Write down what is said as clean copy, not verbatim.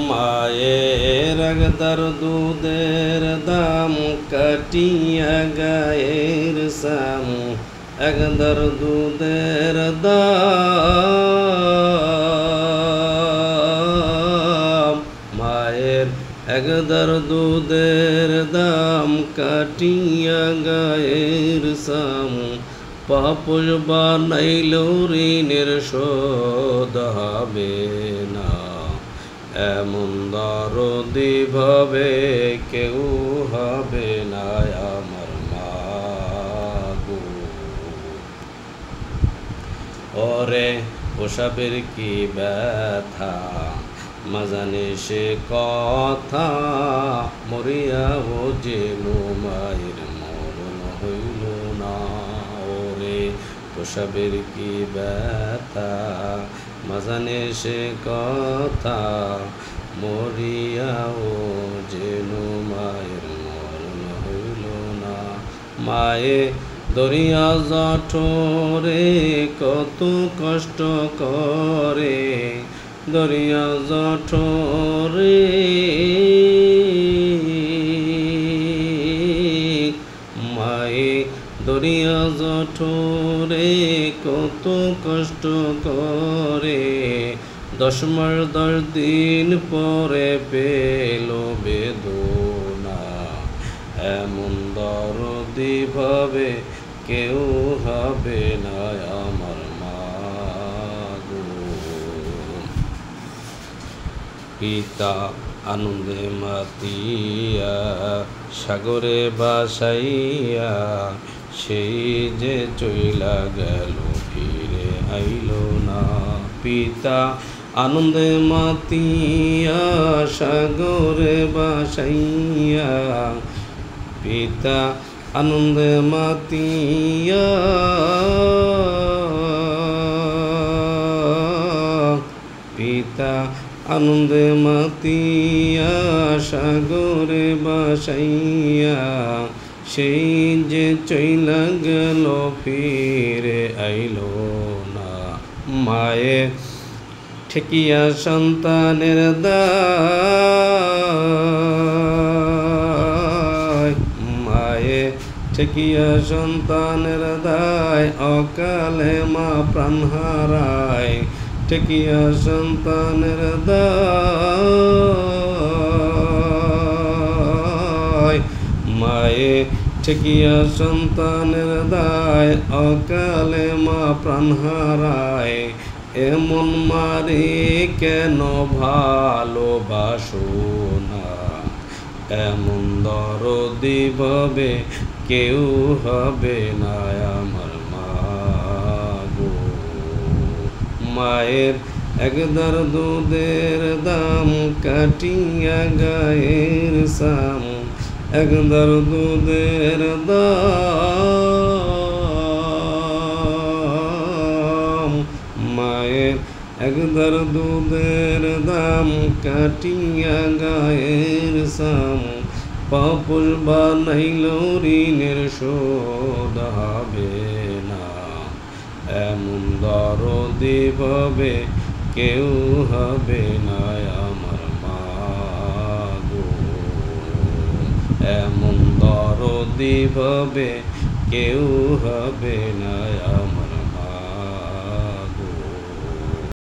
মায়ের একদার দুধের দাম কাটিয়া গায়ের সাম একদার দুধের দাম মায়ের একদার দুধের দাম কাটিয়া গায়ের সাম পাপস বানাইল ঋণের শোধ হবে না এমন দরদি ভাবে কেউ হবে না আমার মা গো। ওরে প্রসাবের কি ব্যথা মাজানে সে কথা মরিয়া ও যে মায়ের মরণ হইল না। ওরে প্রসাবের কি ব্যথা মাজানে সে কথা মরিয়াও যেন মায়ের মরণ হইল না। মায়ে দরিয়া জঠরে কত কষ্ট করে দরিয়া জঠরে মায়ে দরিয়া জঠরে কত কষ্ট করে 10 মাস 10 দিন পরে পেল বেদনা এমন দরদি ভাবে কেউ হবে না আমার মা গো। পিতা আনন্দে মাতিয়া সাগরে বাসাইয়া সেই যে চইলা গেল ফিরে আইল না। পিতা আনন্দে মাতিয়া সাগরে বাসাইয়া পিতা আনন্দে মাতিয়া পিতা আনন্দে মাতিয়া সাগরে বাসাইয়া সেই যে চইলা গেল ফিরে আইল না। মায়ে ঠেকিয়া সন্তানের দায় মায়ে ঠেকিয়া সন্তানের দায় অকালে মা প্রাণ হারায় ঠেকিয়া সন্তানের দায় মায়ে ঠেকিয়া সন্তানের দায় অকালে মা প্রাণ হারায় এমন মারে কেন ভালোবাসো না এমন দরদি ভাবে কেউ হবে না আমার মা গো। মায়ের একদার দুধের দাম কাটিয়া গায়ের সাম একদার দুধের দাম মায়ের একদার দুধের দাম কাটিয়া গায়ের সাম পাপস বানাইল ঋণের শোধ হবে না এমন দরদি ভাবে কেউ হবে না আমার মা গো। এমন দরদি ভাবে কেউ হবে না আমার